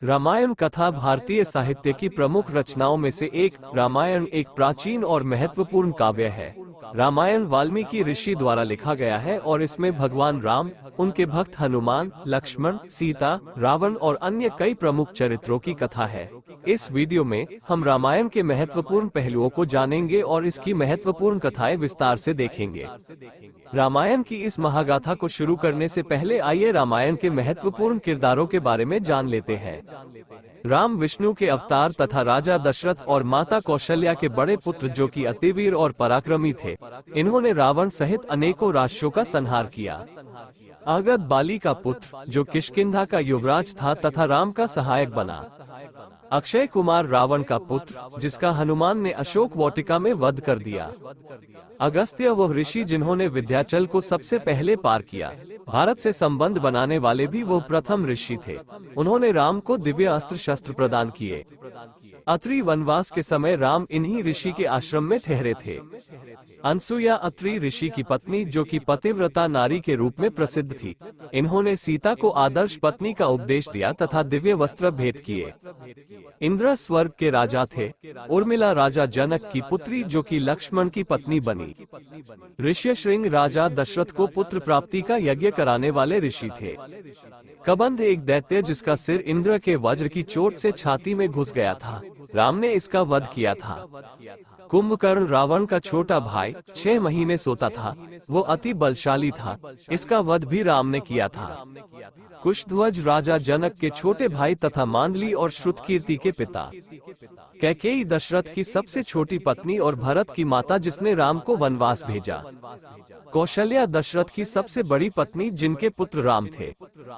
रामायण कथा भारतीय साहित्य की प्रमुख रचनाओं में से एक। रामायण एक प्राचीन और महत्वपूर्ण काव्य है। रामायण वाल्मीकि ऋषि द्वारा लिखा गया है और इसमें भगवान राम, उनके भक्त हनुमान, लक्ष्मण, सीता, रावण और अन्य कई प्रमुख चरित्रों की कथा है। इस वीडियो में हम रामायण के महत्वपूर्ण पहलुओं को जानेंगे और इसकी महत्वपूर्ण कथाएं विस्तार से देखेंगे। रामायण की इस महागाथा को शुरू करने से पहले आइए रामायण के महत्वपूर्ण किरदारों के बारे में जान लेते हैं। राम विष्णु के अवतार तथा राजा दशरथ और माता कौशल्या के बड़े पुत्र जो कि अतिवीर और पराक्रमी थे। इन्होंने रावण सहित अनेकों राष्ट्रों का संहार किया। अंगद बाली का पुत्र जो किष्किंधा का युवराज था तथा राम का सहायक बना। अक्षय कुमार रावण का पुत्र जिसका हनुमान ने अशोक वाटिका में वध कर दिया। अगस्त्य वह ऋषि जिन्होंने विंध्याचल को सबसे पहले पार किया। भारत से संबंध बनाने वाले भी वो प्रथम ऋषि थे। उन्होंने राम को दिव्य अस्त्र शस्त्र प्रदान किए। अत्रि वनवास के समय राम इन्हीं ऋषि के आश्रम में ठहरे थे। अनसुया अत्रि ऋषि की पत्नी जो कि पतिव्रता नारी के रूप में प्रसिद्ध थी। इन्होंने सीता को आदर्श पत्नी का उपदेश दिया तथा दिव्य वस्त्र भेंट किए। इंद्र स्वर्ग के राजा थे। उर्मिला राजा जनक की पुत्री जो कि लक्ष्मण की पत्नी बनी। ऋष्यशृंग राजा दशरथ को पुत्र प्राप्ति का यज्ञ कराने वाले ऋषि थे। कबंध एक दैत्य जिसका सिर इंद्र के वज्र की चोट से छाती में घुस गया था। राम ने इसका वध किया था। कुंभकर्ण रावण का छोटा भाई 6 महीने सोता था। वो अति बलशाली था। इसका वध भी राम ने किया था। कुशध्वज राजा जनक के छोटे भाई तथा मांडली और श्रुतकीर्ति के पिता। कैकेयी दशरथ की सबसे छोटी पत्नी और भरत की माता जिसने राम को वनवास भेजा। कौशल्या दशरथ की सबसे बड़ी पत्नी जिनके पुत्र राम थे।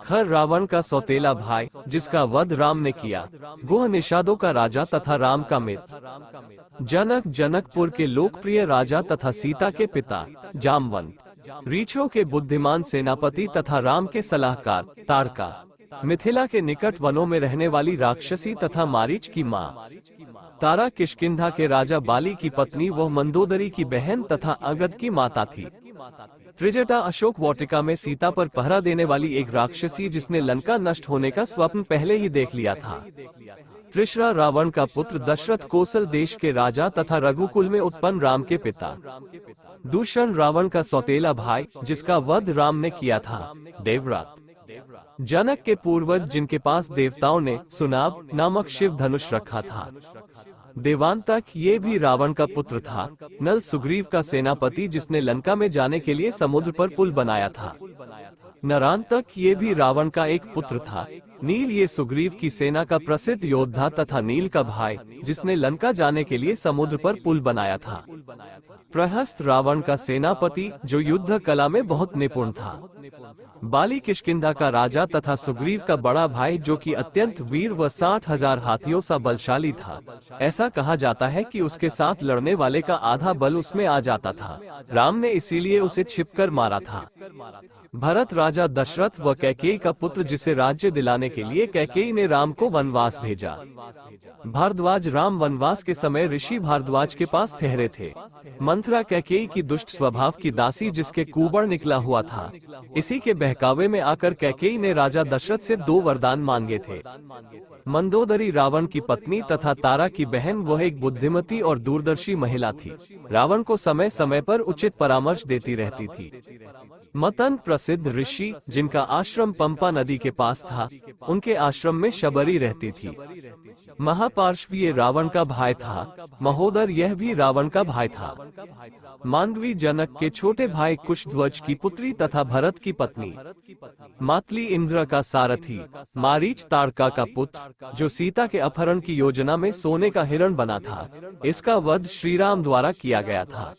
खर रावण का सौतेला भाई जिसका वध राम ने किया। गुह निषादों का राजा तथा राम का मित्र। जनक जनकपुर के लोकप्रिय राजा तथा सीता के पिता। जामवंत रीछों के बुद्धिमान सेनापति तथा राम के सलाहकार। ताड़का मिथिला के निकट वनों में रहने वाली राक्षसी तथा मारीच की माँ। तारा किष्किंधा के राजा बाली की पत्नी वह मंदोदरी की बहन तथा अंगद की माता थी। त्रिजटा अशोक वाटिका में सीता पर पहरा देने वाली एक राक्षसी जिसने लंका नष्ट होने का स्वप्न पहले ही देख लिया था। त्रिशरा रावण का पुत्र दशरथ कोसल देश के राजा तथा रघुकुल में उत्पन्न राम के पिता। दूषण रावण का सौतेला भाई जिसका वध राम ने किया था। देवव्रत जनक के पूर्वज जिनके पास देवताओं ने सुनाब नामक शिव धनुष रखा था। देवांतक ये भी रावण का पुत्र था। नल सुग्रीव का सेनापति जिसने लंका में जाने के लिए समुद्र पर पुल बनाया था। नरांतक ये भी रावण का एक पुत्र था। नील ये सुग्रीव की सेना का प्रसिद्ध योद्धा तथा नील का भाई जिसने लंका जाने के लिए समुद्र पर पुल बनाया था। प्रहस्त रावण का सेनापति जो युद्ध कला में बहुत निपुण था। बाली किष्किंधा का राजा तथा सुग्रीव का बड़ा भाई जो कि अत्यंत वीर व 60,000 हाथियों सा बलशाली था। ऐसा कहा जाता है कि उसके साथ लड़ने वाले का आधा बल उसमें आ जाता था। राम ने इसीलिए उसे छिपकर मारा था। भरत राजा दशरथ व कैकेयी का पुत्र जिसे राज्य दिलाने के लिए कैकेयी ने राम को वनवास भेजा। भारद्वाज राम वनवास के समय ऋषि भारद्वाज के पास ठहरे थे। मंथरा कैकेयी की दुष्ट स्वभाव की दासी जिसके कुबड़ निकला हुआ था। इसी के बहकावे में आकर कैकेयी ने राजा दशरथ से 2 वरदान मांगे थे। मंदोदरी रावण की पत्नी तथा तारा की बहन वह एक बुद्धिमती और दूरदर्शी महिला थी। रावण को समय समय पर उचित परामर्श देती रहती थी। मतन प्रसिद्ध ऋषि जिनका आश्रम पंपा नदी के पास था। उनके आश्रम में शबरी रहती थी। महापार्श्वी ये रावण का भाई था। महोदर यह भी रावण का भाई था। मांडवी जनक के छोटे भाई कुशध्वज की पुत्री तथा भरत की पत्नी। मातली इंद्र का सारथी। मारीच ताड़का का पुत्र जो सीता के अपहरण की योजना में सोने का हिरण बना था। इसका वध श्री राम द्वारा किया गया था।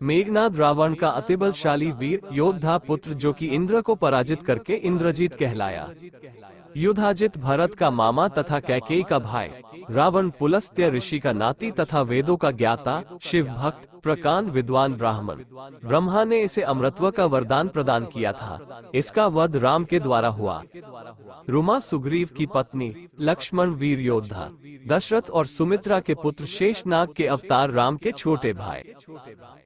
मेघनाद रावण का अतिबलशाली वीर योद्धा पुत्र जो कि इंद्र को पराजित करके इंद्रजीत कहलाया। युधाजित भरत का मामा तथा कैकेयी का भाई। रावण पुलस्त्य ऋषि का नाती तथा वेदों का ज्ञाता, शिव भक्त, प्रकांड विद्वान ब्राह्मण। ब्रह्मा ने इसे अमरत्व का वरदान प्रदान किया था। इसका वध राम के द्वारा हुआ। रुमा सुग्रीव की पत्नी, लक्ष्मण वीर योद्धा, दशरथ और सुमित्रा के पुत्र शेषनाग के अवतार राम के छोटे भाई,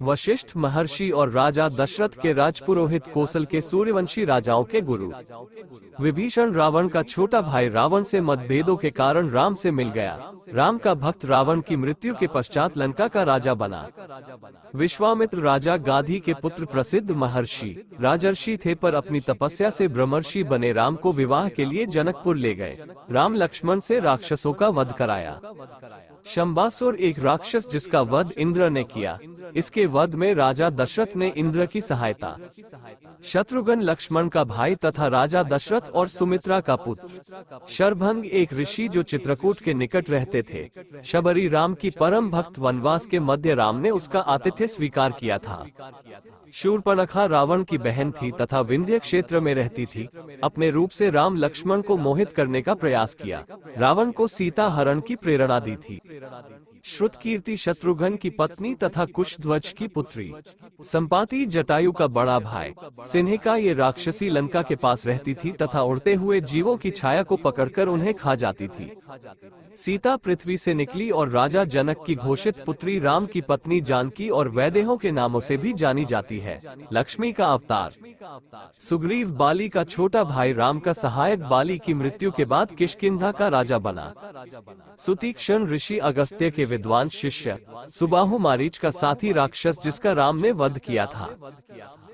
वशिष्ठ महर्षि और राजा दशरथ के राजपुरोहित, कौशल के सूर्यवंशी राजाओं के गुरु। विभीषण रावण का छोटा भाई, रावण से मतभेदों के कारण राम से मिल गया। राम का भक्त रावण की मृत्यु के पश्चात लंका का राजा बना। विश्वामित्र राजा गाधी के पुत्र, प्रसिद्ध महर्षि, राजर्षि थे पर अपनी तपस्या से ब्रह्मर्षि बने। राम को विवाह के लिए जनकपुर ले गए। राम लक्ष्मण से राक्षसों का वध कराया। शंबासुर एक राक्षस जिसका वध इंद्र ने किया। इसके वध में राजा दशरथ ने इंद्र की सहायता। शत्रुघ्न लक्ष्मण का भाई तथा राजा दशरथ और सुमित्रा का पुत्र। शरभंग एक ऋषि जो चित्रकूट के निकट रहते थे। शबरी राम की परम भक्त, वनवास के मध्य राम ने उसका आतिथ्य स्वीकार किया था। शूर्पणखा रावण की बहन थी तथा विंध्य क्षेत्र में रहती थी। अपने रूप से राम लक्ष्मण को मोहित करने का प्रयास किया। रावण को सीता हरण की प्रेरणा दी थी। श्रुतकीर्ति शत्रुघ्न की पत्नी तथा कुशध्वज की पुत्री। संपाति जटायु का बड़ा भाई। सिन्हिका ये राक्षसी लंका के पास रहती थी तथा उड़ते हुए जीवों की छाया को पकड़कर उन्हें खा जाती थी। सीता पृथ्वी से निकली और राजा जनक की घोषित पुत्री, राम की पत्नी जानकी और वैदेहों के नामों से भी जानी जाती है। लक्ष्मी का अवतार। सुग्रीव बाली का छोटा भाई, राम का सहायक, बाली की मृत्यु के बाद किष्किंधा का राजा बना। सुतीक्ष्ण ऋषि अगस्त्य के विद्वान शिष्य। सुबाहु मारीच का साथी राक्षस जिसका राम ने वध किया था।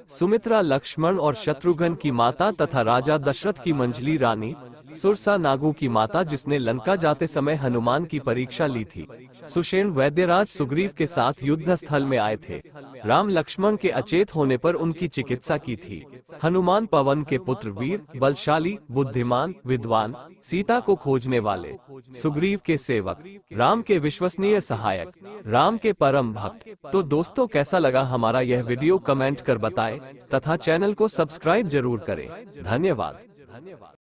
सुमित्रा लक्ष्मण और शत्रुघ्न की माता तथा राजा दशरथ की मंझली रानी। सुरसा नागू की माता जिसने लंका जाते समय हनुमान की परीक्षा ली थी। सुषेण वैद्यराज सुग्रीव के साथ युद्ध स्थल में आए थे। राम लक्ष्मण के अचेत होने पर उनकी चिकित्सा की थी। हनुमान पवन के पुत्र, वीर, बलशाली, बुद्धिमान, विद्वान, सीता को खोजने वाले, सुग्रीव के सेवक, राम के विश्वसनीय सहायक, राम के परम भक्त। तो दोस्तों, कैसा लगा हमारा यह वीडियो कमेंट कर बताएं तथा चैनल को सब्सक्राइब जरूर करें। धन्यवाद।